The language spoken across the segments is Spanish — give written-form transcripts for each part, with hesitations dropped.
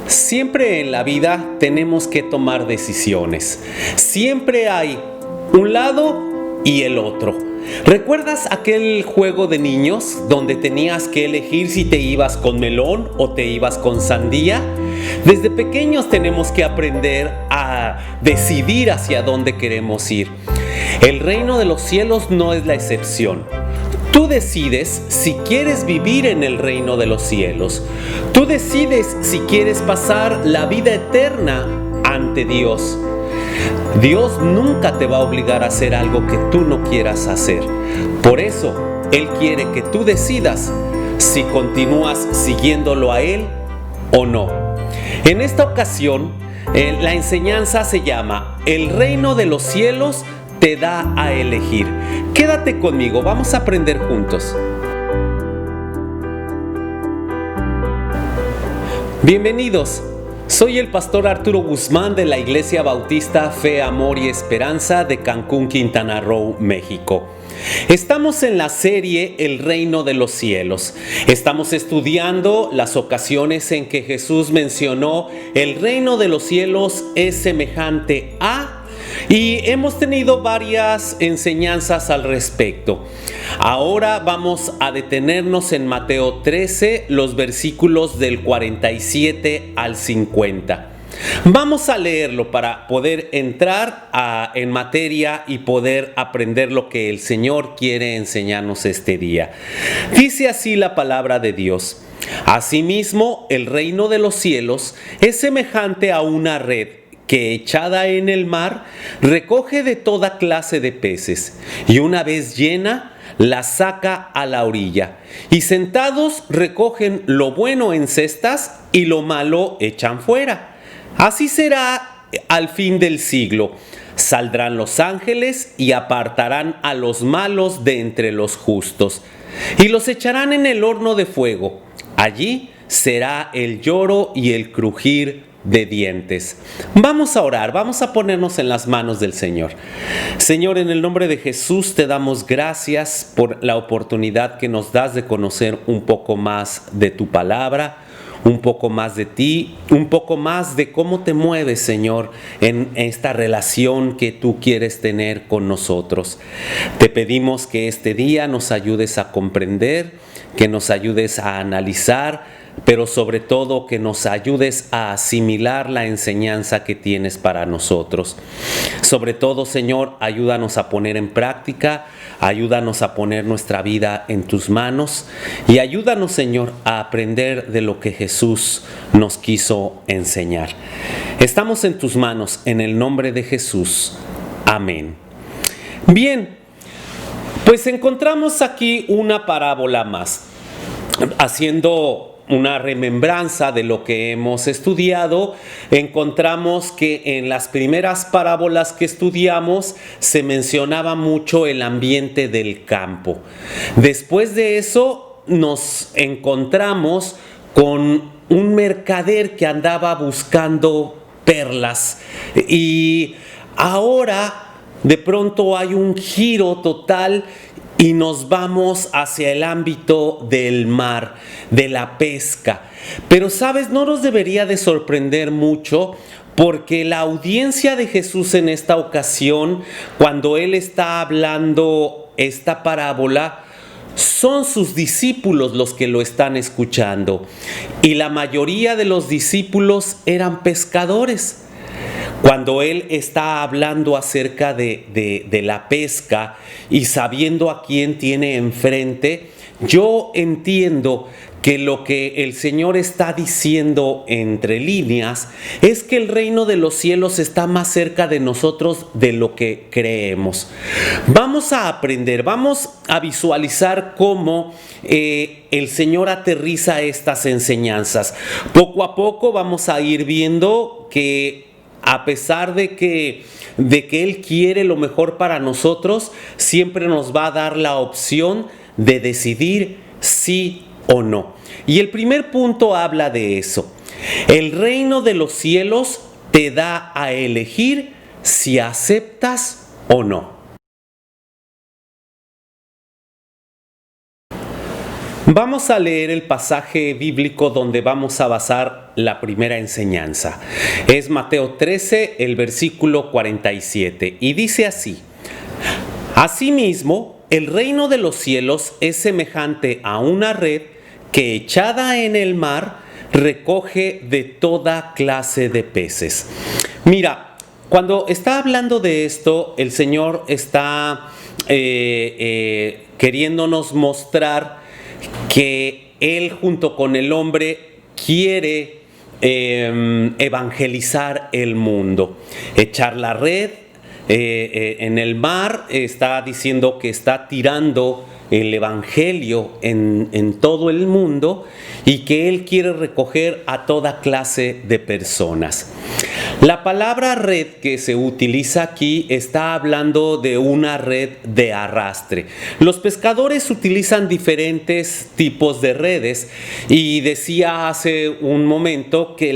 Siempre en la vida tenemos que tomar decisiones. Siempre hay un lado y el otro. ¿Recuerdas aquel juego de niños donde tenías que elegir si te ibas con melón o te ibas con sandía? Desde pequeños tenemos que aprender a decidir hacia dónde queremos ir. El reino de los cielos no es la excepción. Tú decides si quieres vivir en el reino de los cielos. Tú decides si quieres pasar la vida eterna ante Dios. Dios nunca te va a obligar a hacer algo que tú no quieras hacer. Por eso, Él quiere que tú decidas si continúas siguiéndolo a Él o no. En esta ocasión, la enseñanza se llama El reino de los cielos te da a elegir. Quédate conmigo, vamos a aprender juntos. Bienvenidos, soy el pastor Arturo Guzmán de la Iglesia Bautista Fe, Amor y Esperanza de Cancún, Quintana Roo, México. Estamos en la serie El reino de los cielos. Estamos estudiando las ocasiones en que Jesús mencionó el reino de los cielos es semejante a... Y hemos tenido varias enseñanzas al respecto. Ahora vamos a detenernos en Mateo 13, los versículos del 47 al 50. Vamos a leerlo para poder entrar en materia y poder aprender lo que el Señor quiere enseñarnos este día. Dice así la palabra de Dios. Asimismo, el reino de los cielos es semejante a una red que echada en el mar recoge de toda clase de peces, y una vez llena, la saca a la orilla, y sentados recogen lo bueno en cestas y lo malo echan fuera. Así será al fin del siglo. Saldrán los ángeles y apartarán a los malos de entre los justos, y los echarán en el horno de fuego. Allí será el lloro y el crujir de dientes. Vamos a orar, vamos a ponernos en las manos del Señor. Señor, en el nombre de Jesús te damos gracias por la oportunidad que nos das de conocer un poco más de tu palabra, un poco más de ti, un poco más de cómo te mueves, Señor, en esta relación que tú quieres tener con nosotros. Te pedimos que este día nos ayudes a comprender, que nos ayudes a analizar, pero sobre todo que nos ayudes a asimilar la enseñanza que tienes para nosotros. Sobre todo, Señor, ayúdanos a poner en práctica, ayúdanos a poner nuestra vida en tus manos y ayúdanos, Señor, a aprender de lo que Jesús nos quiso enseñar. Estamos en tus manos, en el nombre de Jesús. Amén. Bien, pues encontramos aquí una parábola más, haciendo una remembranza de lo que hemos estudiado. Encontramos que en las primeras parábolas que estudiamos se mencionaba mucho el ambiente del campo. Después de eso nos encontramos con un mercader que andaba buscando perlas, y ahora de pronto hay un giro total y nos vamos hacia el ámbito del mar, de la pesca. Pero, ¿sabes? No nos debería de sorprender mucho, porque la audiencia de Jesús en esta ocasión, cuando Él está hablando esta parábola, son sus discípulos los que lo están escuchando. Y la mayoría de los discípulos eran pescadores. Cuando Él está hablando acerca de la pesca y sabiendo a quién tiene enfrente, yo entiendo que lo que el Señor está diciendo entre líneas es que el reino de los cielos está más cerca de nosotros de lo que creemos. Vamos a aprender, vamos a visualizar cómo el Señor aterriza estas enseñanzas. Poco a poco vamos a ir viendo que a pesar de que Él quiere lo mejor para nosotros, siempre nos va a dar la opción de decidir sí o no. Y el primer punto habla de eso. El reino de los cielos te da a elegir si aceptas o no. Vamos a leer el pasaje bíblico donde vamos a basar la primera enseñanza. Es Mateo 13, el versículo 47, y dice así: Asimismo, el reino de los cielos es semejante a una red que, echada en el mar, recoge de toda clase de peces. Mira, cuando está hablando de esto, el Señor está queriéndonos mostrar que Él junto con el hombre quiere evangelizar el mundo, echar la red en el mar. Está diciendo que está tirando el evangelio en todo el mundo y que Él quiere recoger a toda clase de personas. La palabra red que se utiliza aquí está hablando de una red de arrastre. Los pescadores utilizan diferentes tipos de redes y decía hace un momento que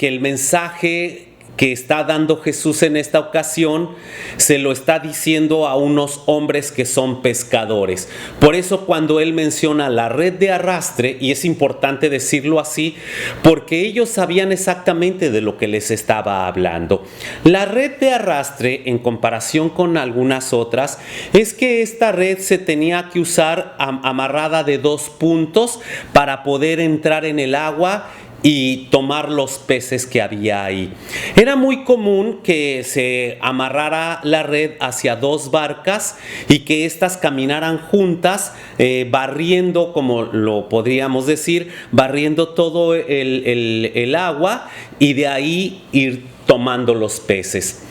el mensaje que está dando Jesús en esta ocasión se lo está diciendo a unos hombres que son pescadores. Por eso cuando él menciona la red de arrastre, y es importante decirlo así, porque ellos sabían exactamente de lo que les estaba hablando. La red de arrastre, en comparación con algunas otras, es que esta red se tenía que usar amarrada de 2 puntos para poder entrar en el agua y tomar los peces que había ahí. Era muy común que se amarrara la red hacia 2 barcas y que éstas caminaran juntas, barriendo, como lo podríamos decir, barriendo todo el agua y de ahí ir tomando los peces.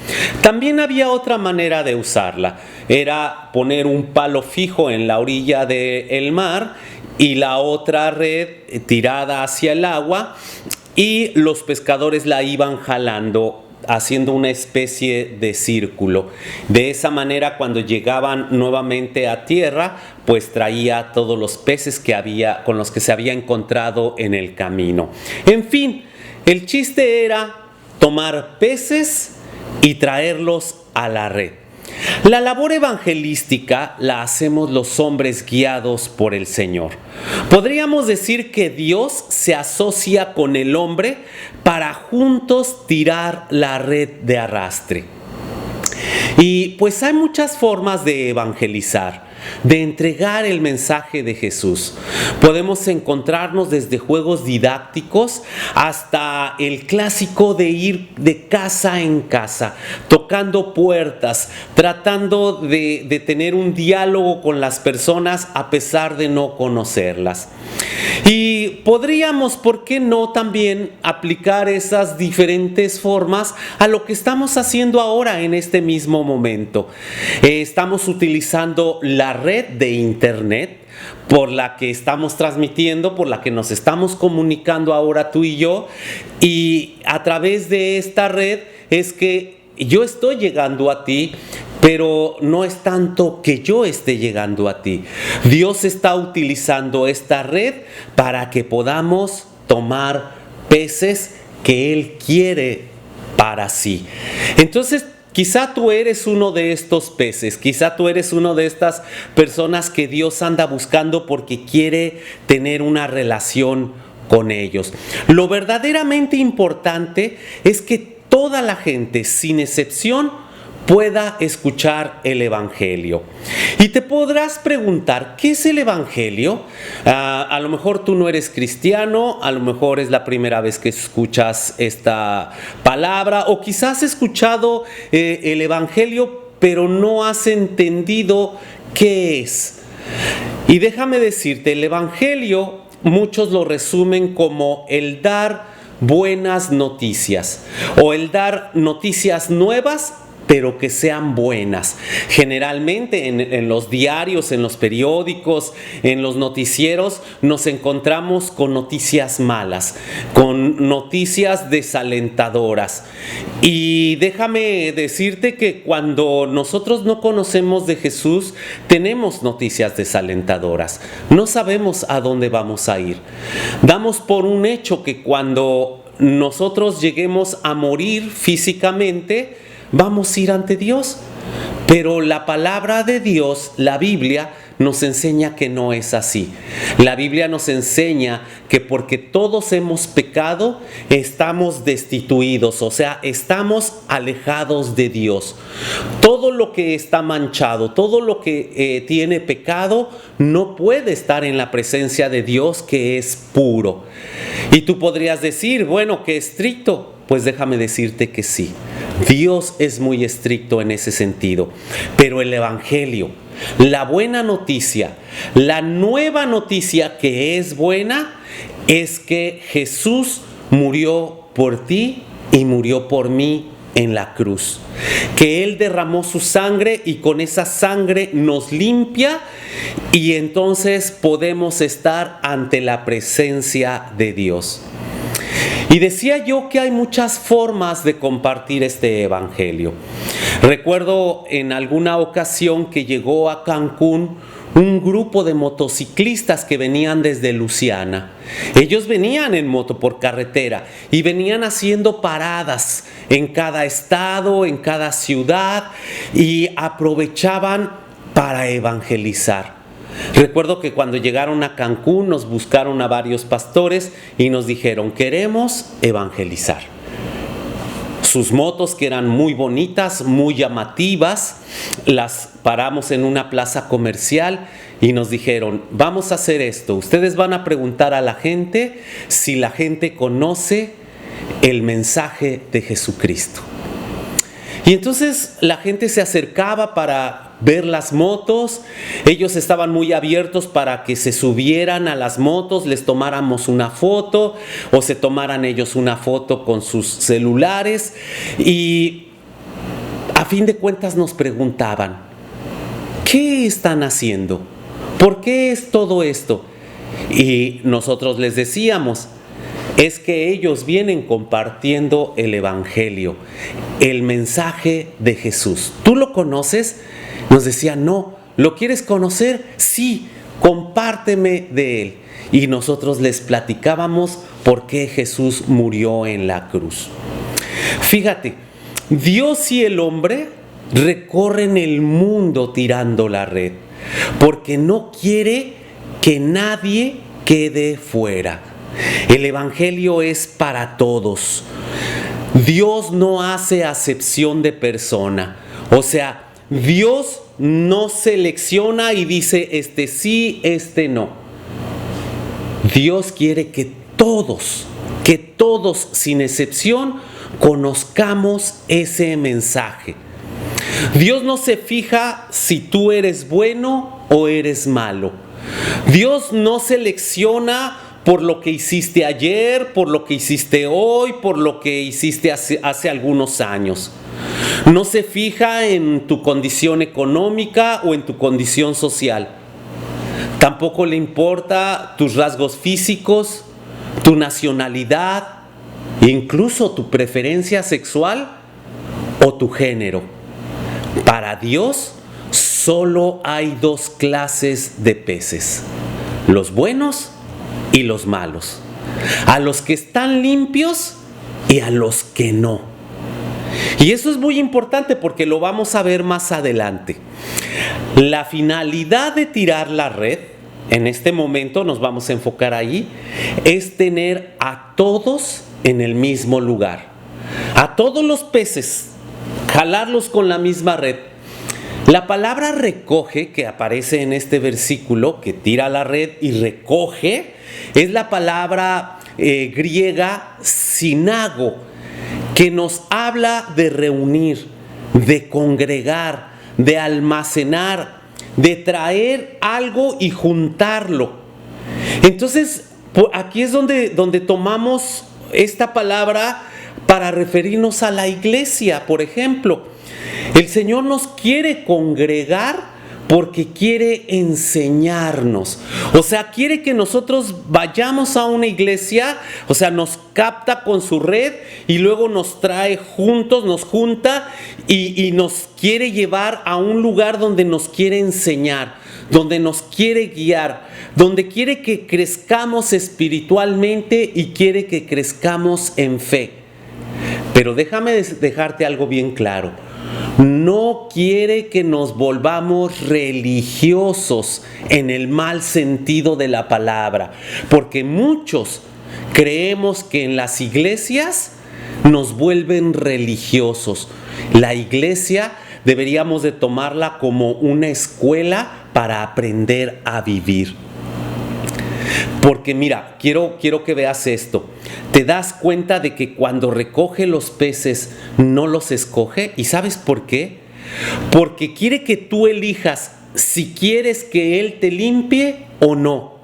También había otra manera de usarla, era poner un palo fijo en la orilla del mar y la otra red tirada hacia el agua, y los pescadores la iban jalando, haciendo una especie de círculo. De esa manera, cuando llegaban nuevamente a tierra, pues traía todos los peces con los que se había encontrado en el camino. En fin, el chiste era tomar peces y traerlos a la red. La labor evangelística la hacemos los hombres guiados por el Señor. Podríamos decir que Dios se asocia con el hombre para juntos tirar la red de arrastre. Y pues hay muchas formas de evangelizar, de entregar el mensaje de Jesús. Podemos encontrarnos desde juegos didácticos hasta el clásico de ir de casa en casa, tocando puertas, tratando de tener un diálogo con las personas a pesar de no conocerlas. Y podríamos, ¿por qué no también aplicar esas diferentes formas a lo que estamos haciendo ahora en este mismo momento? Estamos utilizando la red de internet por la que estamos transmitiendo, por la que nos estamos comunicando ahora tú y yo, y a través de esta red es que yo estoy llegando a ti, pero no es tanto que yo esté llegando a ti. Dios está utilizando esta red para que podamos tomar peces que Él quiere para sí. Entonces, quizá tú eres uno de estos peces, quizá tú eres una de estas personas que Dios anda buscando porque quiere tener una relación con ellos. Lo verdaderamente importante es que toda la gente, sin excepción, pueda escuchar el Evangelio. Y te podrás preguntar, ¿qué es el Evangelio? A lo mejor tú no eres cristiano, a lo mejor es la primera vez que escuchas esta palabra, o quizás has escuchado el Evangelio, pero no has entendido qué es. Y déjame decirte, el Evangelio muchos lo resumen como el dar buenas noticias o el dar noticias nuevas, pero que sean buenas. Generalmente en los diarios, en los periódicos, en los noticieros nos encontramos con noticias malas, con noticias desalentadoras. Y déjame decirte que cuando nosotros no conocemos de Jesús, tenemos noticias desalentadoras. No sabemos a dónde vamos a ir. Damos por un hecho que cuando nosotros lleguemos a morir físicamente, vamos a ir ante Dios. Pero la palabra de Dios, la Biblia, nos enseña que no es así. La Biblia nos enseña que porque todos hemos pecado, estamos destituidos, o sea, estamos alejados de Dios. Todo lo que está manchado, todo lo que tiene pecado, no puede estar en la presencia de Dios, que es puro. Y tú podrías decir, bueno, qué estricto. Pues déjame decirte que sí. Dios es muy estricto en ese sentido. Pero el Evangelio, la buena noticia, la nueva noticia que es buena, es que Jesús murió por ti y murió por mí en la cruz. Que Él derramó su sangre y con esa sangre nos limpia y entonces podemos estar ante la presencia de Dios. Y decía yo que hay muchas formas de compartir este evangelio. Recuerdo en alguna ocasión que llegó a Cancún un grupo de motociclistas que venían desde Luisiana. Ellos venían en moto por carretera y venían haciendo paradas en cada estado, en cada ciudad, y aprovechaban para evangelizar. Recuerdo que cuando llegaron a Cancún nos buscaron a varios pastores y nos dijeron: queremos evangelizar. Sus motos, que eran muy bonitas, muy llamativas, las paramos en una plaza comercial y nos dijeron: vamos a hacer esto, ustedes van a preguntar a la gente si la gente conoce el mensaje de Jesucristo. Y entonces la gente se acercaba para ver las motos. Ellos estaban muy abiertos para que se subieran a las motos, les tomáramos una foto o se tomaran ellos una foto con sus celulares, y a fin de cuentas nos preguntaban: ¿qué están haciendo? ¿Por qué es todo esto? Y nosotros les decíamos: es que ellos vienen compartiendo el evangelio, el mensaje de Jesús. ¿Tú lo conoces? Nos decían: no. ¿Lo quieres conocer? Sí, compárteme de él. Y nosotros les platicábamos por qué Jesús murió en la cruz. Fíjate, Dios y el hombre recorren el mundo tirando la red, porque no quiere que nadie quede fuera. El evangelio es para todos. Dios no hace acepción de persona. O sea, Dios no selecciona y dice: este sí, este no. Dios quiere que todos sin excepción conozcamos ese mensaje. Dios no se fija si tú eres bueno o eres malo. Dios no selecciona por lo que hiciste ayer, por lo que hiciste hoy, por lo que hiciste hace algunos años. No se fija en tu condición económica o en tu condición social. Tampoco le importa tus rasgos físicos, tu nacionalidad, incluso tu preferencia sexual o tu género. Para Dios solo hay dos clases de peces: los buenos y los malos, a los que están limpios y a los que no. Y eso es muy importante porque lo vamos a ver más adelante. La finalidad de tirar la red, en este momento nos vamos a enfocar ahí, es tener a todos en el mismo lugar. A todos los peces, jalarlos con la misma red. La palabra recoge, que aparece en este versículo, que tira la red y recoge, es la palabra griega sinago, que nos habla de reunir, de congregar, de almacenar, de traer algo y juntarlo. Entonces, aquí es donde tomamos esta palabra para referirnos a la iglesia, por ejemplo. El Señor nos quiere congregar porque quiere enseñarnos. O sea, quiere que nosotros vayamos a una iglesia, o sea, nos capta con su red y luego nos trae juntos, nos junta y nos quiere llevar a un lugar donde nos quiere enseñar, donde nos quiere guiar, donde quiere que crezcamos espiritualmente y quiere que crezcamos en fe. Pero déjame dejarte algo bien claro. no quiere que nos volvamos religiosos en el mal sentido de la palabra, porque muchos creemos que en las iglesias nos vuelven religiosos. La iglesia deberíamos de tomarla como una escuela para aprender a vivir. Porque mira, quiero que veas esto. ¿Te das cuenta de que cuando recoge los peces no los escoge? ¿Y sabes por qué? Porque quiere que tú elijas si quieres que Él te limpie o no.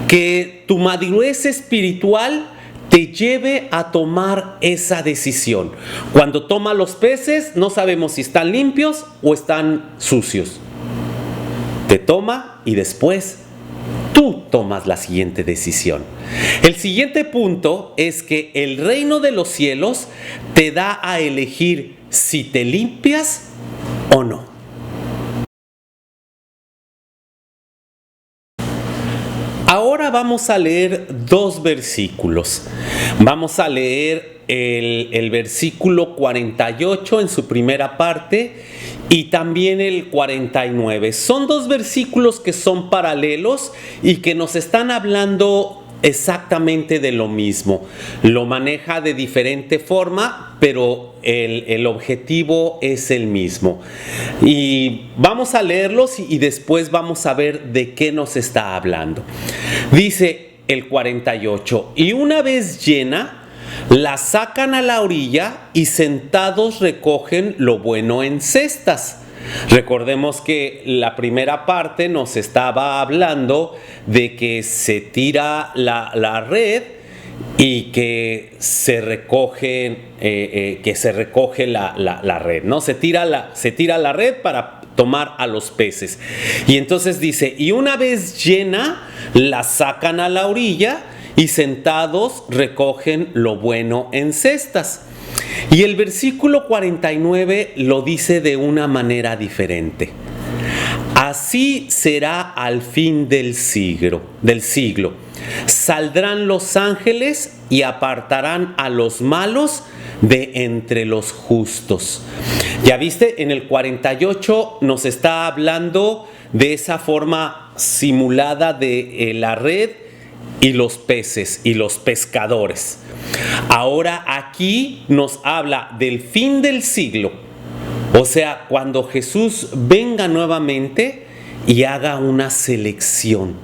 Que tu madurez espiritual te lleve a tomar esa decisión. Cuando toma los peces, no sabemos si están limpios o están sucios. Te toma y después tú tomas la siguiente decisión. El siguiente punto es que el reino de los cielos te da a elegir si te limpias o no. Ahora vamos a leer dos versículos. Vamos a leer el versículo 48 en su primera parte y también el 49. Son dos versículos que son paralelos y que nos están hablando exactamente de lo mismo. Lo maneja de diferente forma, pero el objetivo es el mismo. Y vamos a leerlos y después vamos a ver de qué nos está hablando. Dice el 48: y una vez llena, la sacan a la orilla y sentados recogen lo bueno en cestas. Recordemos que la primera parte nos estaba hablando de que se tira la red y que se recoge, la red, ¿no? Se tira la red para tomar a los peces. Y entonces dice, y una vez llena, la sacan a la orilla y sentados recogen lo bueno en cestas. Y el versículo 49 lo dice de una manera diferente. Así será al fin del siglo. Saldrán los ángeles y apartarán a los malos de entre los justos. Ya viste, en el 48 nos está hablando de esa forma simulada de la red y los peces y los pescadores. Ahora aquí nos habla del fin del siglo, o sea, cuando Jesús venga nuevamente y haga una selección.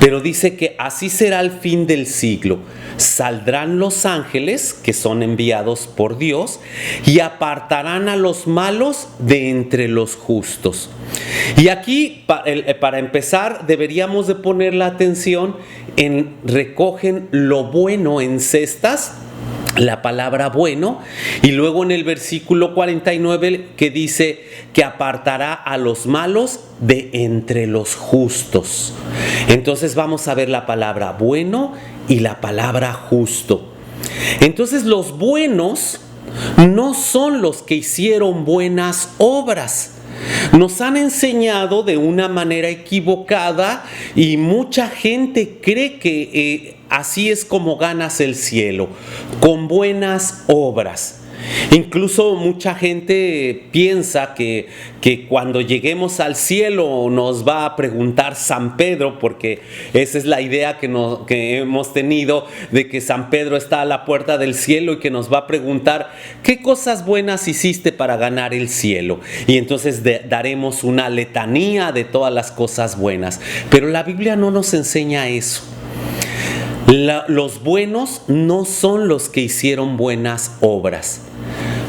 Pero dice que así será el fin del siglo. Saldrán los ángeles, que son enviados por Dios, y apartarán a los malos de entre los justos. Y aquí, para empezar, deberíamos de poner la atención en recogen lo bueno en cestas, la palabra bueno, y luego en el versículo 49 que dice que apartará a los malos de entre los justos. Entonces vamos a ver la palabra bueno y la palabra justo. Entonces los buenos no son los que hicieron buenas obras. Nos han enseñado de una manera equivocada y mucha gente cree que así es como ganas el cielo, con buenas obras. Incluso mucha gente piensa que cuando lleguemos al cielo nos va a preguntar San Pedro, porque esa es la idea que hemos tenido, de que San Pedro está a la puerta del cielo y que nos va a preguntar ¿qué cosas buenas hiciste para ganar el cielo? Y entonces daremos una letanía de todas las cosas buenas. Pero la Biblia no nos enseña eso. Los buenos no son los que hicieron buenas obras.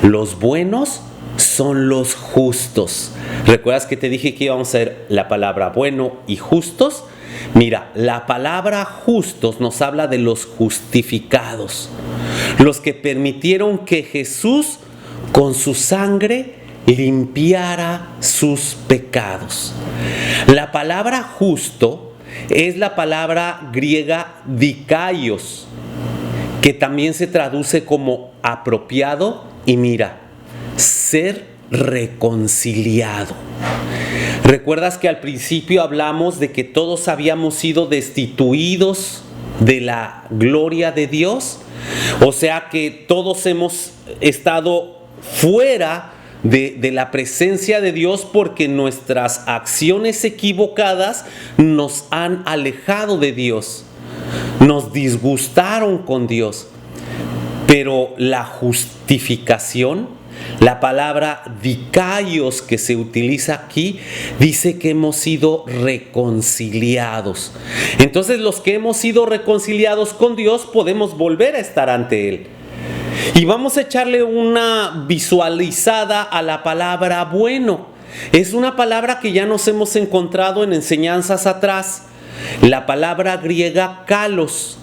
Los buenos son los justos. ¿Recuerdas que te dije que íbamos a ver la palabra bueno y justos? Mira, la palabra justos nos habla de los justificados, los que permitieron que Jesús con su sangre limpiara sus pecados. La palabra justo es la palabra griega dikaios, que también se traduce como apropiado y mira, ser reconciliado. ¿Recuerdas que al principio hablamos de que todos habíamos sido destituidos de la gloria de Dios? O sea que todos hemos estado fuera de la presencia de Dios porque nuestras acciones equivocadas nos han alejado de Dios, nos disgustaron con Dios. Pero la justificación, la palabra dikaios que se utiliza aquí, dice que hemos sido reconciliados. Entonces los que hemos sido reconciliados con Dios podemos volver a estar ante Él. Y vamos a echarle una visualizada a la palabra bueno. Es una palabra que ya nos hemos encontrado en enseñanzas atrás. La palabra griega kalos,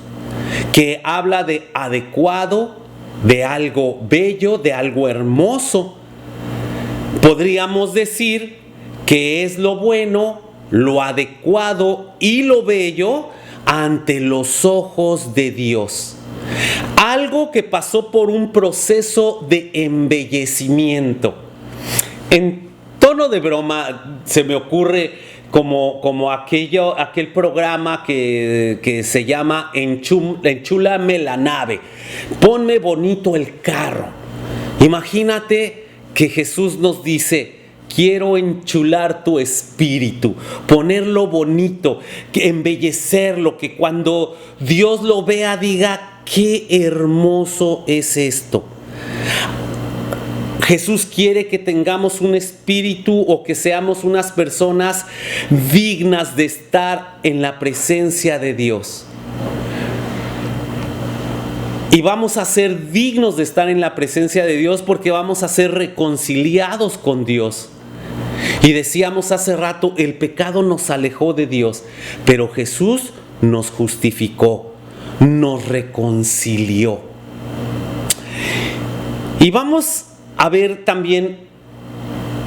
que habla de adecuado, de algo bello, de algo hermoso. Podríamos decir que es lo bueno, lo adecuado y lo bello ante los ojos de Dios. Algo que pasó por un proceso de embellecimiento. En tono de broma se me ocurre como aquel programa que se llama Enchúlame la nave, ponme bonito el carro. Imagínate que Jesús nos dice: quiero enchular tu espíritu, ponerlo bonito, embellecerlo, que cuando Dios lo vea diga: qué hermoso es esto. Jesús quiere que tengamos un espíritu o que seamos unas personas dignas de estar en la presencia de Dios. Y vamos a ser dignos de estar en la presencia de Dios porque vamos a ser reconciliados con Dios. Y decíamos hace rato, el pecado nos alejó de Dios, pero Jesús nos justificó, nos reconcilió. Y vamos a ver también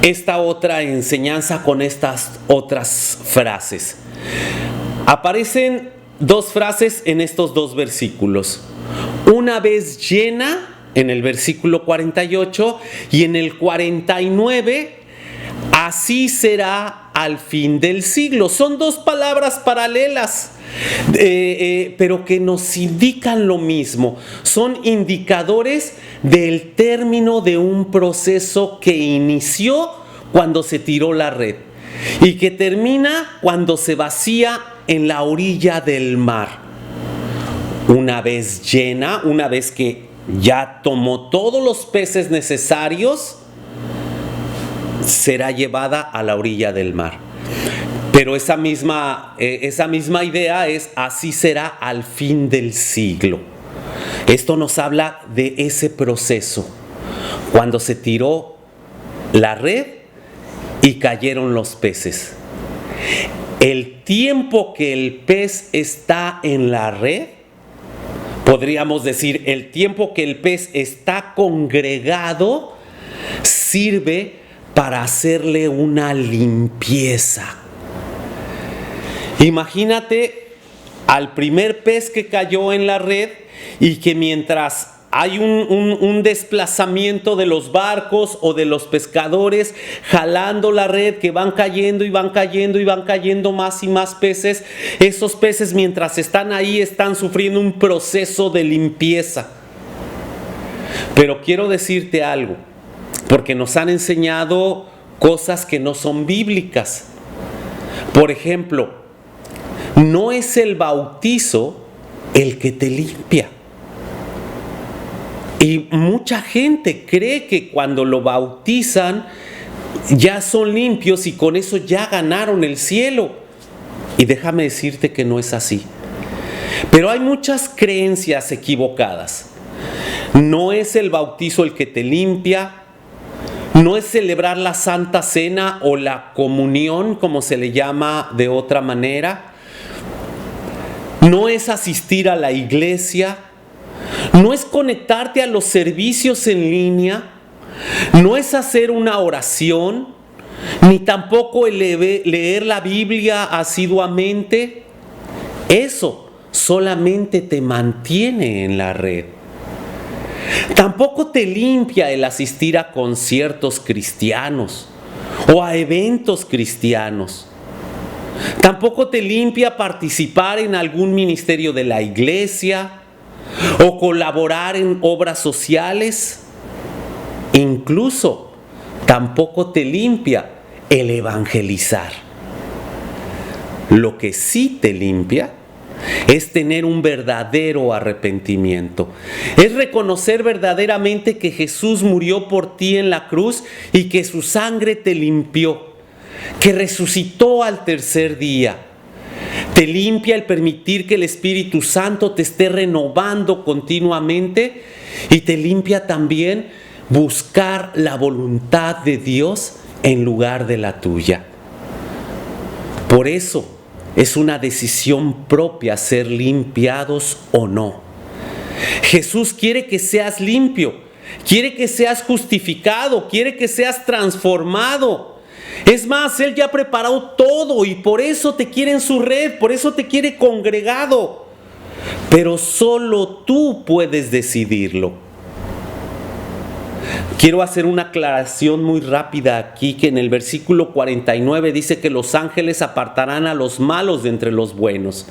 esta otra enseñanza con estas otras frases. Aparecen dos frases en estos dos versículos. Una vez llena, en el versículo 48, y en el 49, así será al fin del siglo. Son dos palabras paralelas, pero que nos indican lo mismo. Son indicadores del término de un proceso que inició cuando se tiró la red y que termina cuando se vacía en la orilla del mar. Una vez llena, una vez que ya tomó todos los peces necesarios, será llevada a la orilla del mar. Pero esa misma idea es: así será al fin del siglo. Esto nos habla de ese proceso, cuando se tiró la red y cayeron los peces. El tiempo que el pez está en la red, podríamos decir, el tiempo que el pez está congregado, sirve para hacerle una limpieza. Imagínate al primer pez que cayó en la red y que mientras hay un desplazamiento de los barcos o de los pescadores jalando la red, que van cayendo y van cayendo y van cayendo más y más peces, esos peces mientras están ahí están sufriendo un proceso de limpieza. Pero quiero decirte algo, porque nos han enseñado cosas que no son bíblicas. Por ejemplo, no es el bautizo el que te limpia. Y mucha gente cree que cuando lo bautizan ya son limpios y con eso ya ganaron el cielo. Y déjame decirte que no es así. Pero hay muchas creencias equivocadas. No es el bautizo el que te limpia. No es celebrar la Santa Cena o la comunión, como se le llama de otra manera. No es asistir a la iglesia. No es conectarte a los servicios en línea. No es hacer una oración. Ni tampoco leer la Biblia asiduamente. Eso solamente te mantiene en la red. Tampoco te limpia el asistir a conciertos cristianos o a eventos cristianos. Tampoco te limpia participar en algún ministerio de la iglesia o colaborar en obras sociales. Incluso tampoco te limpia el evangelizar. Lo que sí te limpia es tener un verdadero arrepentimiento. Es reconocer verdaderamente que Jesús murió por ti en la cruz y que su sangre te limpió, que resucitó al tercer día. Te limpia el permitir que el Espíritu Santo te esté renovando continuamente y te limpia también buscar la voluntad de Dios en lugar de la tuya. Por eso es una decisión propia ser limpiados o no. Jesús quiere que seas limpio, quiere que seas justificado, quiere que seas transformado. Es más, Él ya ha preparado todo y por eso te quiere en su red, por eso te quiere congregado. Pero solo tú puedes decidirlo. Quiero hacer una aclaración muy rápida aquí, que en el versículo 49 dice que los ángeles apartarán a los malos de entre los buenos.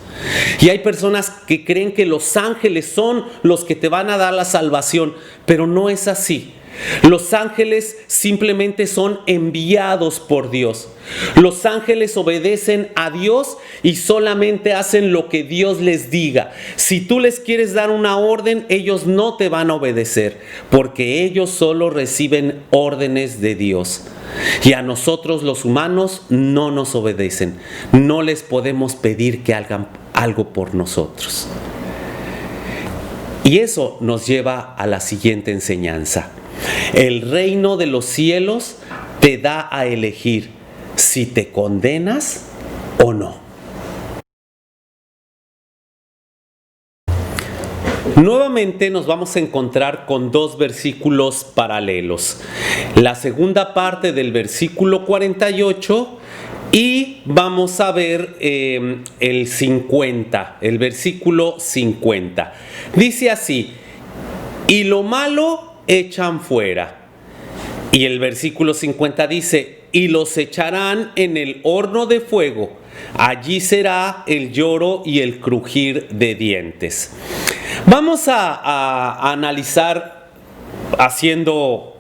Y hay personas que creen que los ángeles son los que te van a dar la salvación, pero no es así. Los ángeles simplemente son enviados por Dios. Los ángeles obedecen a Dios y solamente hacen lo que Dios les diga. Si tú les quieres dar una orden, ellos no te van a obedecer, porque ellos solo reciben órdenes de Dios. Y a nosotros los humanos no nos obedecen. No les podemos pedir que hagan algo por nosotros. Y eso nos lleva a la siguiente enseñanza. El reino de los cielos te da a elegir si te condenas o no. Nuevamente nos vamos a encontrar con dos versículos paralelos. La segunda parte del versículo 48 y vamos a ver el 50, el versículo 50. Dice así: y lo malo echan fuera. Y el versículo 50 dice: y los echarán en el horno de fuego. Allí será el lloro y el crujir de dientes. Vamos a analizar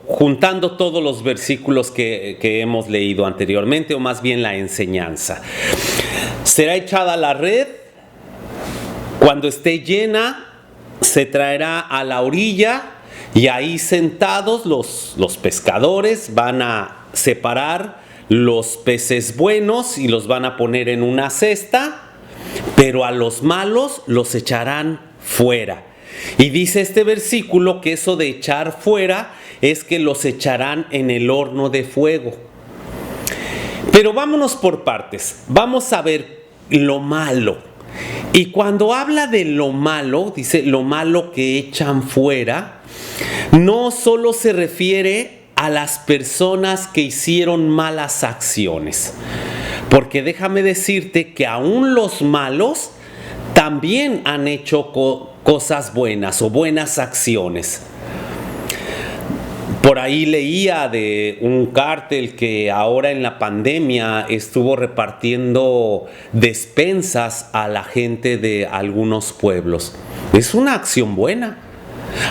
juntando todos los versículos que hemos leído anteriormente, o más bien la enseñanza. Será echada la red. Cuando esté llena, se traerá a la orilla. Y ahí sentados los pescadores van a separar los peces buenos y los van a poner en una cesta, pero a los malos los echarán fuera. Y dice este versículo que eso de echar fuera es que los echarán en el horno de fuego. Pero vámonos por partes. Vamos a ver lo malo. Y cuando habla de lo malo, dice lo malo que echan fuera, no solo se refiere a las personas que hicieron malas acciones, porque déjame decirte que aún los malos también han hecho cosas buenas o buenas acciones. Por ahí leía de un cártel que ahora en la pandemia estuvo repartiendo despensas a la gente de algunos pueblos. Es una acción buena.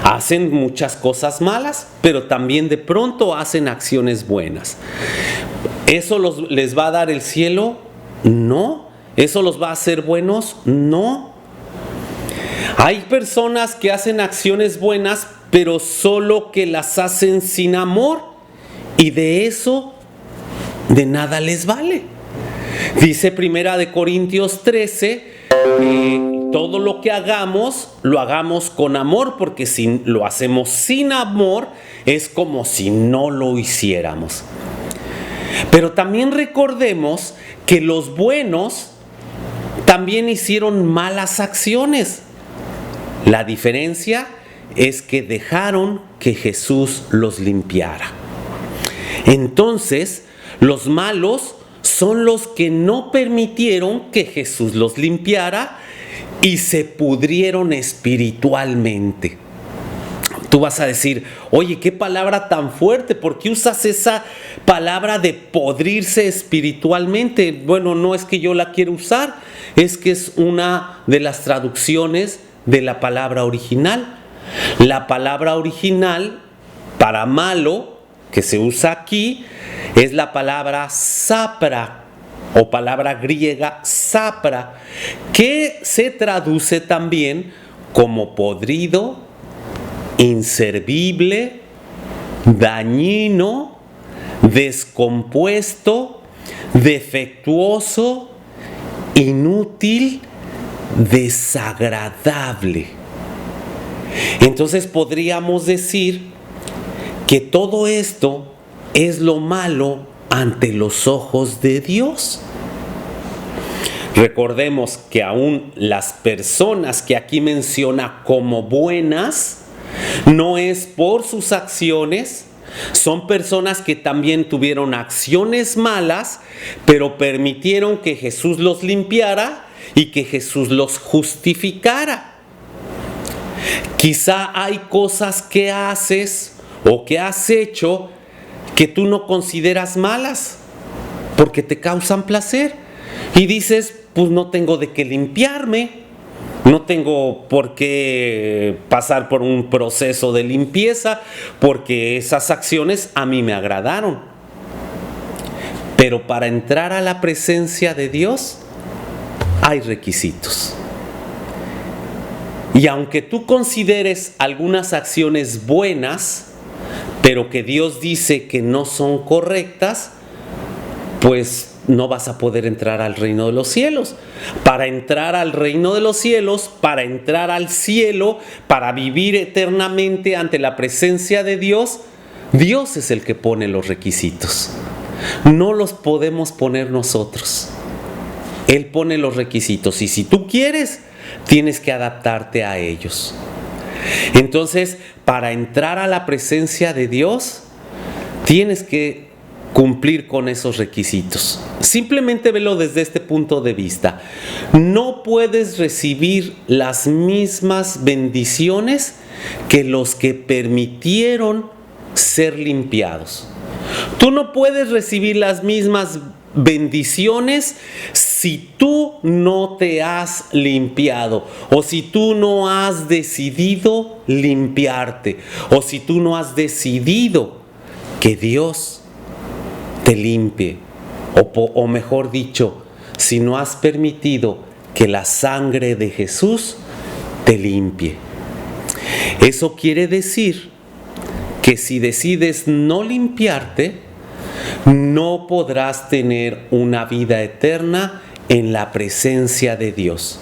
Hacen muchas cosas malas, pero también de pronto hacen acciones buenas. ¿Eso les va a dar el cielo? No. ¿Eso los va a hacer buenos? No. Hay personas que hacen acciones buenas, pero solo que las hacen sin amor, y de eso de nada les vale. Dice 1 Corintios 13 que todo lo que hagamos, lo hagamos con amor, porque si lo hacemos sin amor, es como si no lo hiciéramos. Pero también recordemos que los buenos también hicieron malas acciones. La diferencia es que dejaron que Jesús los limpiara. Entonces, los malos son los que no permitieron que Jesús los limpiara y se pudrieron espiritualmente. Tú vas a decir: oye, qué palabra tan fuerte, ¿por qué usas esa palabra de podrirse espiritualmente? Bueno, no es que yo la quiera usar, es que es una de las traducciones de la palabra original. La palabra original para malo que se usa aquí es la palabra sapra o palabra griega sapra, que se traduce también como podrido, inservible, dañino, descompuesto, defectuoso, inútil, desagradable. Entonces podríamos decir que todo esto es lo malo ante los ojos de Dios. Recordemos que aún las personas que aquí menciona como buenas, no es por sus acciones, son personas que también tuvieron acciones malas, pero permitieron que Jesús los limpiara y que Jesús los justificara. Quizá hay cosas que haces o que has hecho que tú no consideras malas porque te causan placer y dices, pues no tengo de qué limpiarme, no tengo por qué pasar por un proceso de limpieza porque esas acciones a mí me agradaron. Pero para entrar a la presencia de Dios hay requisitos. Y aunque tú consideres algunas acciones buenas, pero que Dios dice que no son correctas, pues no vas a poder entrar al reino de los cielos. Para entrar al reino de los cielos, para entrar al cielo, para vivir eternamente ante la presencia de Dios, Dios es el que pone los requisitos. No los podemos poner nosotros. Él pone los requisitos y si tú quieres, tienes que adaptarte a ellos. Entonces, para entrar a la presencia de Dios, tienes que cumplir con esos requisitos. Simplemente velo desde este punto de vista. No puedes recibir las mismas bendiciones que los que permitieron ser limpiados. Tú no puedes recibir las mismas bendiciones si tú no te has limpiado o si tú no has decidido limpiarte o si tú no has decidido que Dios te limpie o mejor dicho, si no has permitido que la sangre de Jesús te limpie. Eso quiere decir que si decides no limpiarte, no podrás tener una vida eterna en la presencia de Dios.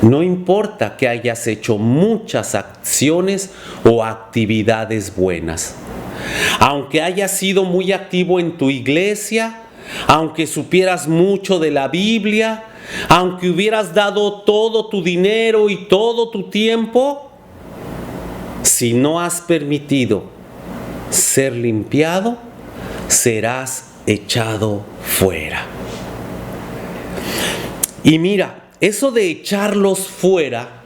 No importa que hayas hecho muchas acciones o actividades buenas. Aunque hayas sido muy activo en tu iglesia, aunque supieras mucho de la Biblia, aunque hubieras dado todo tu dinero y todo tu tiempo, si no has permitido ser limpiado, serás echado fuera. Y mira, eso de echarlos fuera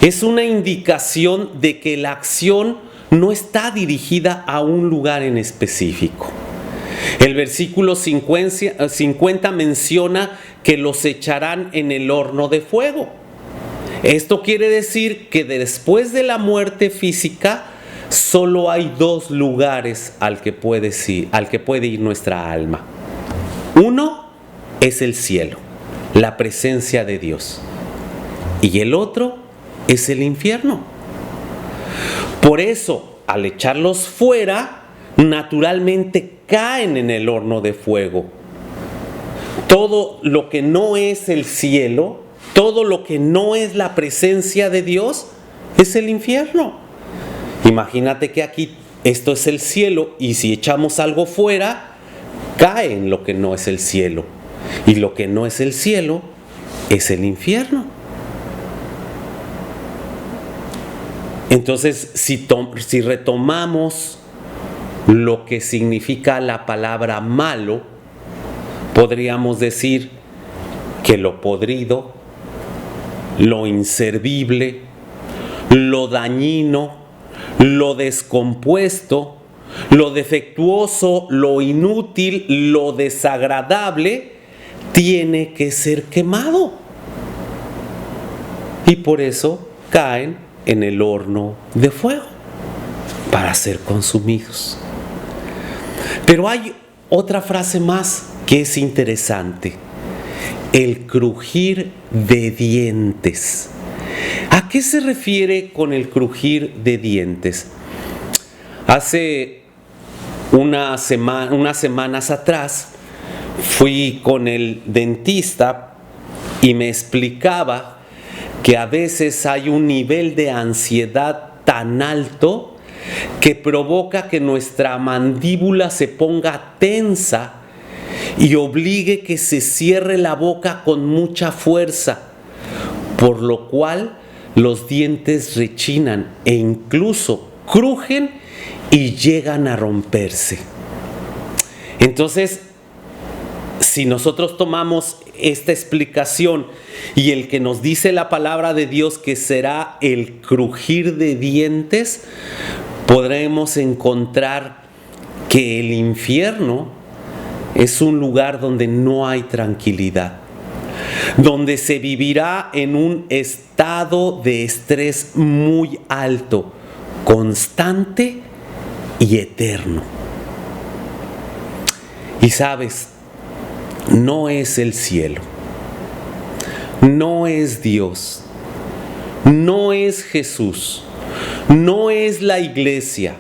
es una indicación de que la acción no está dirigida a un lugar en específico. El versículo 50 menciona que los echarán en el horno de fuego. Esto quiere decir que después de la muerte física, solo hay dos lugares al que puede ir nuestra alma. Uno es el cielo, la presencia de Dios. Y el otro es el infierno. Por eso, al echarlos fuera, naturalmente caen en el horno de fuego. Todo lo que no es el cielo, todo lo que no es la presencia de Dios, es el infierno. Imagínate que aquí esto es el cielo y si echamos algo fuera, cae en lo que no es el cielo. Y lo que no es el cielo es el infierno. Entonces, si retomamos lo que significa la palabra malo, podríamos decir que lo podrido, lo inservible, lo dañino, lo descompuesto, lo defectuoso, lo inútil, lo desagradable, tiene que ser quemado. Y por eso caen en el horno de fuego para ser consumidos. Pero hay otra frase más que es interesante. El crujir de dientes. ¿A qué se refiere con el crujir de dientes? Hace unas semanas atrás fui con el dentista y me explicaba que a veces hay un nivel de ansiedad tan alto que provoca que nuestra mandíbula se ponga tensa y obligue que se cierre la boca con mucha fuerza, por lo cual los dientes rechinan e incluso crujen y llegan a romperse. Entonces, si nosotros tomamos esta explicación y el que nos dice la palabra de Dios que será el crujir de dientes, podremos encontrar que el infierno es un lugar donde no hay tranquilidad, donde se vivirá en un estado de estrés muy alto, constante y eterno. Y sabes, no es el cielo, no es Dios, no es Jesús, no es la iglesia,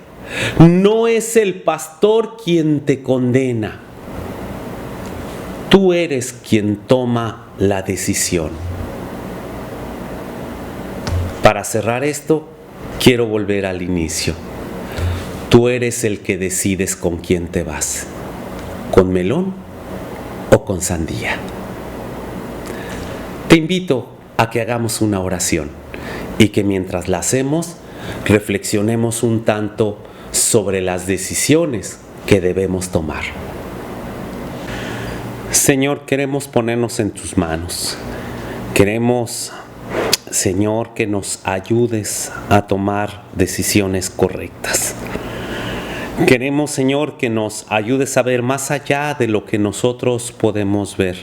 no es el pastor quien te condena. Tú eres quien toma la decisión. Para cerrar esto, quiero volver al inicio. Tú eres el que decides con quién te vas, con melón o con sandía. Te invito a que hagamos una oración y que mientras la hacemos, reflexionemos un tanto sobre las decisiones que debemos tomar. Señor, queremos ponernos en tus manos. Queremos, Señor, que nos ayudes a tomar decisiones correctas. Queremos, Señor, que nos ayudes a ver más allá de lo que nosotros podemos ver.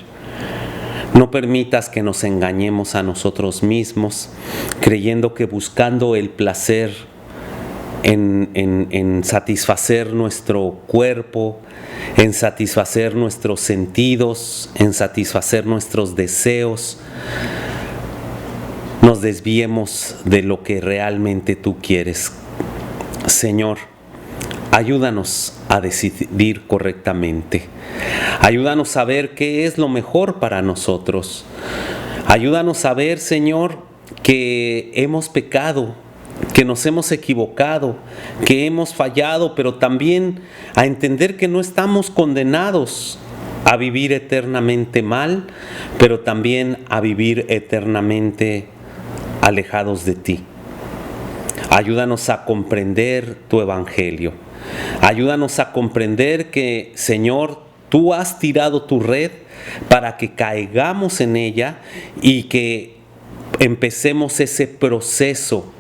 No permitas que nos engañemos a nosotros mismos, creyendo que buscando el placer en satisfacer nuestro cuerpo, en satisfacer nuestros sentidos, en satisfacer nuestros deseos, nos desviemos de lo que realmente tú quieres. Señor, ayúdanos a decidir correctamente. Ayúdanos a ver qué es lo mejor para nosotros. Ayúdanos a ver, Señor, que hemos pecado, que nos hemos equivocado, que hemos fallado, pero también a entender que no estamos condenados a vivir eternamente mal, pero también a vivir eternamente alejados de ti. Ayúdanos a comprender tu evangelio. Ayúdanos a comprender que, Señor, tú has tirado tu red para que caigamos en ella y que empecemos ese proceso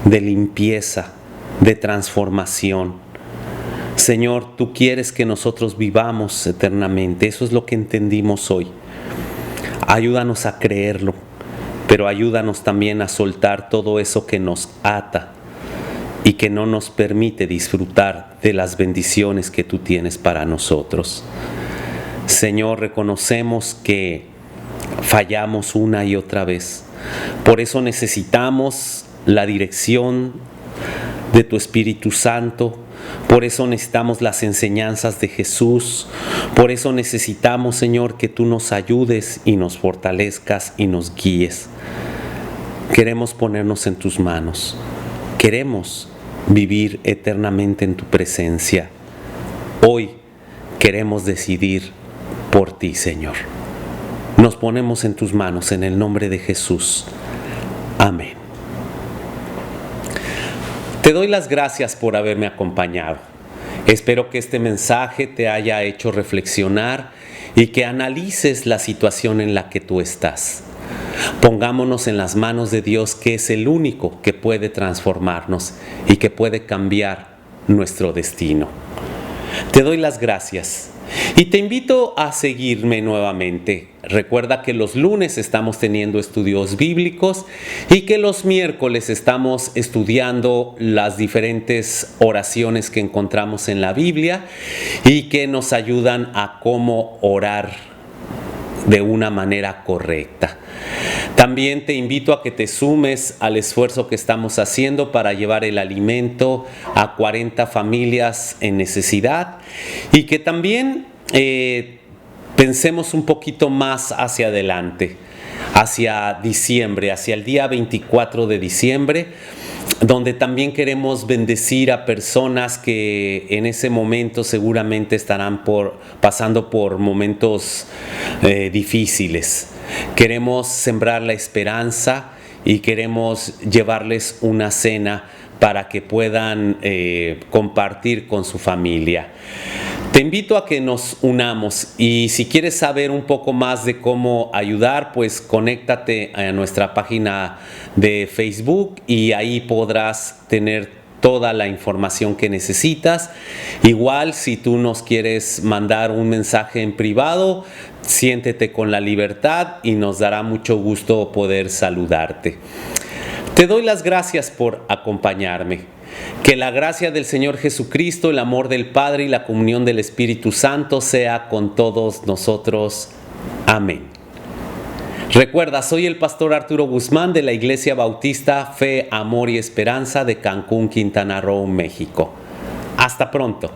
de limpieza, de transformación. Señor, tú quieres que nosotros vivamos eternamente. Eso es lo que entendimos hoy. Ayúdanos a creerlo, pero ayúdanos también a soltar todo eso que nos ata y que no nos permite disfrutar de las bendiciones que tú tienes para nosotros. Señor, reconocemos que fallamos una y otra vez. Por eso necesitamos la dirección de tu Espíritu Santo. Por eso necesitamos las enseñanzas de Jesús. Por eso necesitamos, Señor, que tú nos ayudes y nos fortalezcas y nos guíes. Queremos ponernos en tus manos. Queremos vivir eternamente en tu presencia. Hoy queremos decidir por ti, Señor. Nos ponemos en tus manos en el nombre de Jesús. Amén. Te doy las gracias por haberme acompañado. Espero que este mensaje te haya hecho reflexionar y que analices la situación en la que tú estás. Pongámonos en las manos de Dios, que es el único que puede transformarnos y que puede cambiar nuestro destino. Te doy las gracias y te invito a seguirme nuevamente. Recuerda que los lunes estamos teniendo estudios bíblicos y que los miércoles estamos estudiando las diferentes oraciones que encontramos en la Biblia y que nos ayudan a cómo orar de una manera correcta. También te invito a que te sumes al esfuerzo que estamos haciendo para llevar el alimento a 40 familias en necesidad y que también pensemos un poquito más hacia adelante, hacia diciembre, hacia el día 24 de diciembre, donde también queremos bendecir a personas que en ese momento seguramente estarán pasando por momentos difíciles. Queremos sembrar la esperanza y queremos llevarles una cena para que puedan compartir con su familia. Te invito a que nos unamos y si quieres saber un poco más de cómo ayudar, pues conéctate a nuestra página de Facebook y ahí podrás tener toda la información que necesitas. Igual, si tú nos quieres mandar un mensaje en privado, siéntete con la libertad y nos dará mucho gusto poder saludarte. Te doy las gracias por acompañarme. Que la gracia del Señor Jesucristo, el amor del Padre y la comunión del Espíritu Santo sea con todos nosotros. Amén. Recuerda, soy el pastor Arturo Guzmán de la Iglesia Bautista Fe, Amor y Esperanza de Cancún, Quintana Roo, México. Hasta pronto.